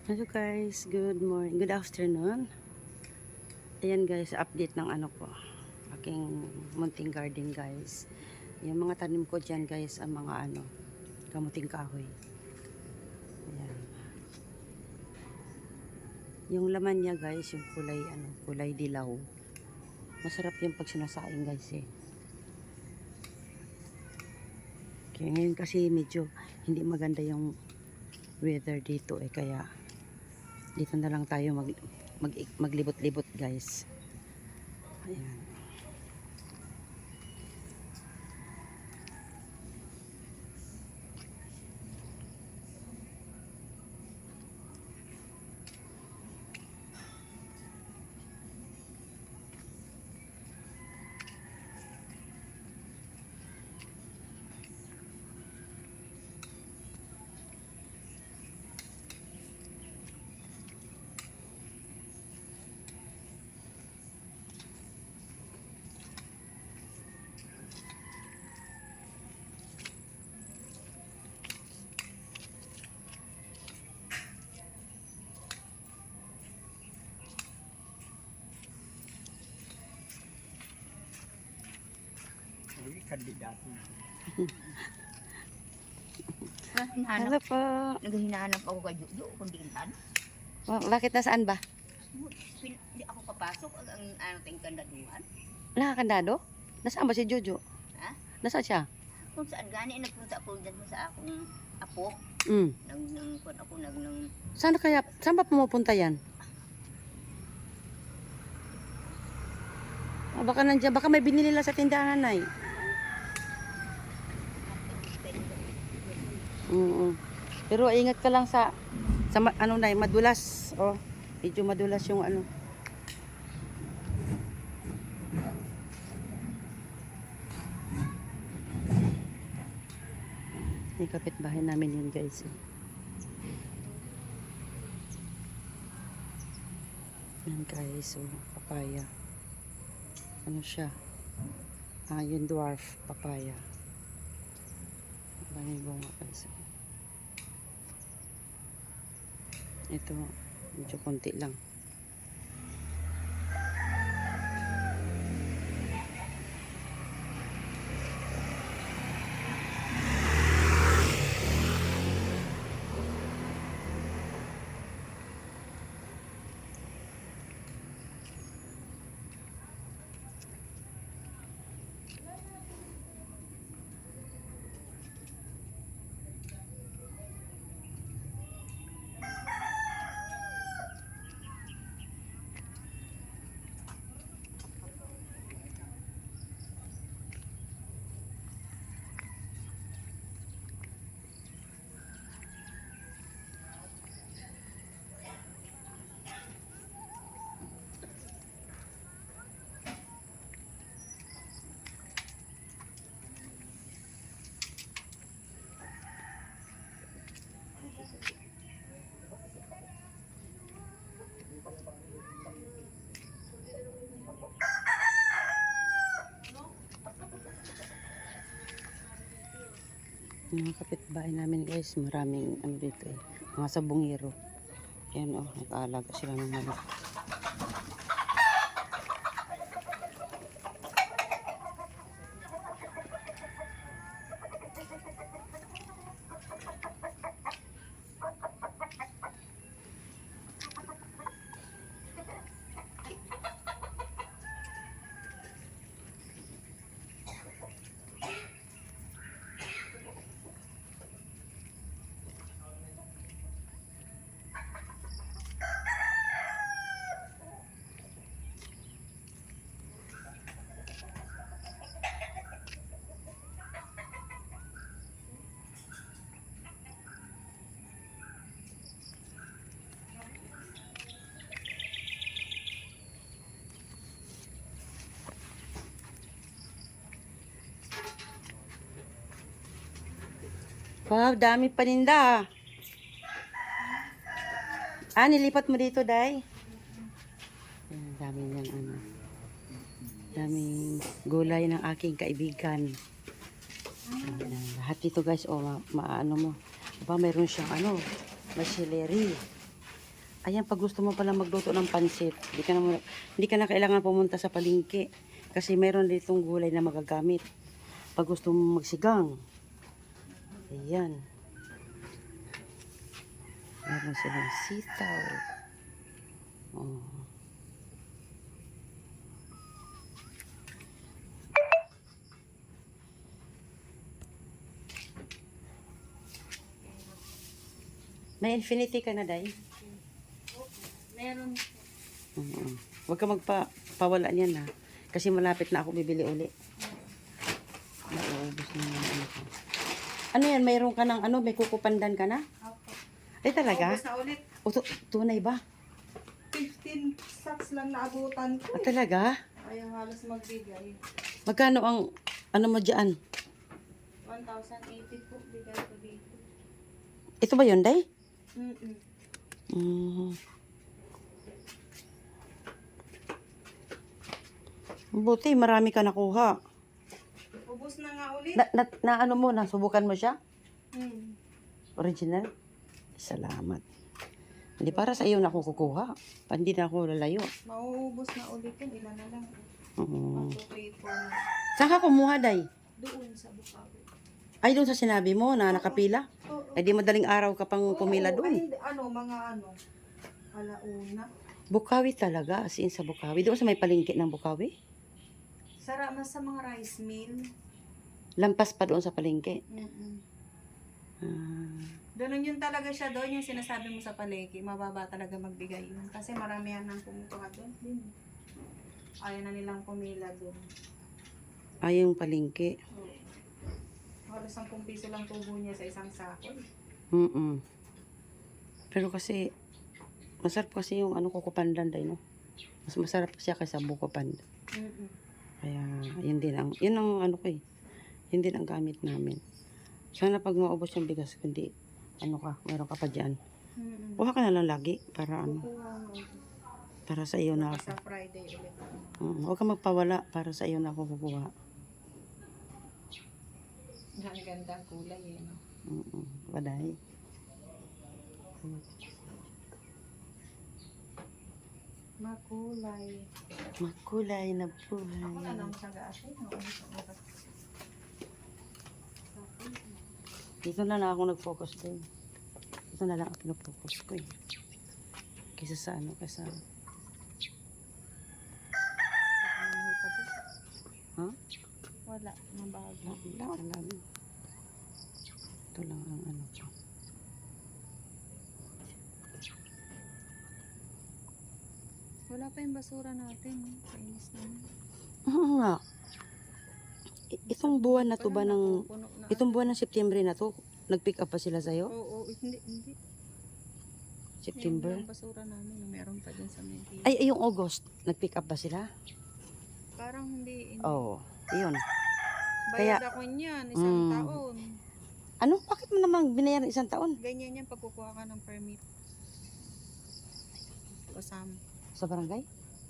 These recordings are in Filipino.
Hello guys, good morning, good afternoon. Ayan guys, update ng ano ko, aking munting garden guys. Yung mga tanim ko dyan guys, ang mga kamuting kahoy. Ayan. Yung laman niya guys, yung kulay dilaw. Masarap yung pag sinasaing guys eh. Kaya ngayon kasi medyo hindi maganda yung weather dito eh, kaya dito na lang tayo maglibot-libot guys. Ayan. Kandidato. Hello po. Naghahanap ako kay Jojo, kundi intan. Bakit nasaan ba? Hindi ako papasok ang ating kandaduhan. Nakakandado? Nasaan ba si Jojo? Ha? Nasaan siya? Kung saan gani, nagpunta ako dyan sa akong apo. Nang Saan ba pumupunta yan? Baka nandiyan, baka may binili lang sa tindahan ay. Pero ingat ka lang sa madulas. Oh, medyo madulas yung ano. Yung kapitbahay namin yun guys. Yan guys, oh, papaya. Ano siya? Yung dwarf papaya. Maraming bunga guys. Ito, medyo konti lang. Yung kapitbahay namin guys, maraming ano dito eh, mga sabungero. Yan oh, nag-aalaga sila ng manok. Wow, dami paninda. Nilipat mo dito, Day? Ayan, dami niyang ano. Daming gulay ng aking kaibigan. Ayan, lahat dito guys, oh, maano mo. Aba, mayroon siyang ano, may celery. Ayan, pag gusto mo pala magluto ng pansit, hindi ka na kailangan pumunta sa palengke. Kasi meron ditong gulay na magagamit. Pag gusto mo magsigang. Ayan. Meron silang sitaw. Oh. May infinity ka na, Day? Meron. Huwag ka magpawala niyan, ha. Kasi malapit na ako bibili uli. Nauubos na yung ano ko. Ano yan? Mayroon ka ng ano? May kukupandan ka na? Opo. Ay, talaga? Ubus na ulit. O, tunay ba? 15 sacks lang naabutan ko. Ah, talaga? Ayaw halos magbigay. Magkano ang ano mo dyan? 1,080 po bigay ko dito. Ito ba yun, Day? Mm-mm. Mm. Buti, marami ka nakuha. Ubus na nga ulit. Na ano mo, nasubukan mo siya? Mm. Original? Salamat. Hindi para sa iyo na ako kukuha. Hindi na ako lalayo. Mauubos na ulit yun. Ilan na lang. Oo. 2, 3, 4. Saan ka kumuha, Day? Doon sa Bukawi. Ay, doon sa sinabi mo na nakapila? Oo. Ay, di madaling araw ka pang pumila Ay, doon. hindi. Mga alauna. Bukawi talaga, as in sa Bukawi. Doon sa may palengke ng Bukawi. Sara mas sa mga rice mill. Lampas pa doon sa palengke. Mm-mm. Ah, Doon yun talaga siya doon, yung sinasabi mo sa palengke, mababa talaga magbigay yun. Kasi marami yan nang kumukuha doon. Ayaw na nilang pumila doon. ay, yung palengke. Oo. Halos 10 piso lang tubo niya sa isang sako. Mm-mm. Pero kasi, masarap kasi yung ano kukupandan, Day, no? Mas masarap siya kaysa bukopan. Mm-mm. Kaya, yun ang ano ko eh. Yun din ang gamit namin. Sana pag maubos yung bigas, kundi, meron ka pa dyan. Mm-mm. Kuha ka na lang lagi para Kukuha mo. para sa iyo na ako. Sa Friday ulit. Huwag ka magpawala para sa iyo na ako kukuha. Ang ganda kulay eh. No? Baday. Makulay. Makulay na buhay. Wala naman sa gasin. Dito na lang ako nag-focus din. Dito na lang ako pinag-focus ko eh. Kaysa sa kaysa... Ha? Wala. Mabago. Wala. Ito lang ang ano ko. Wala pa yung basura natin. Kainis naman. Oo nga. Itong buwan na to ba ng... Puno na. Itong buwan ng September na to, nag-pick up pa sila sa'yo? Oo, hindi. September? Yung basura namin, meron pa dyan sa Medina. Ay, yung August, nag-pick up ba sila? Parang hindi. Oo, yun. Bayad kaya- ako niyan, isang Mm. taon. Ano? Bakit mo naman binayaran isang taon? Ganyan yan pag kukuha ka ng permit. Kasama. Sa barangay?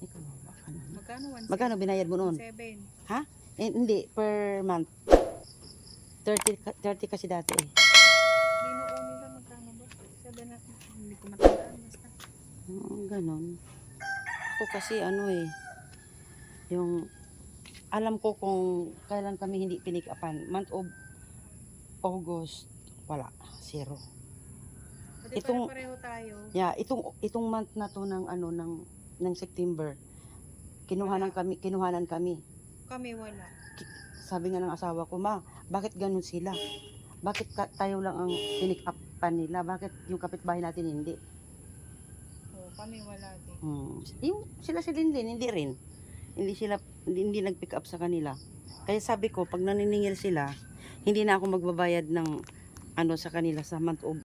Ikaw, baka naman. Magkano? 1,700? Magkano binayad mo noon? 7. Ha? Hindi, per month. 30 kasi dati eh. Binuo nila magkano ba? 7 na. Hindi ko matandaan. Basta. Ganon. Ako kasi yung alam ko kung kailan kami hindi pinikapan. Month of August, wala. Zero. Pati Itong- pareho tayo. Yeah, itong month na to ng September, kinuhanan kami. Kami wala. Sabi nga ng asawa ko, ma, bakit ganun sila? Bakit tayo lang ang pinikapan nila? Bakit yung kapitbahay natin hindi? Oo, kami wala din. Yung sila Linlin, hindi rin. Hindi nag-pick up sa kanila. Kaya sabi ko, pag naniningil sila, hindi na ako magbabayad ng sa kanila sa month of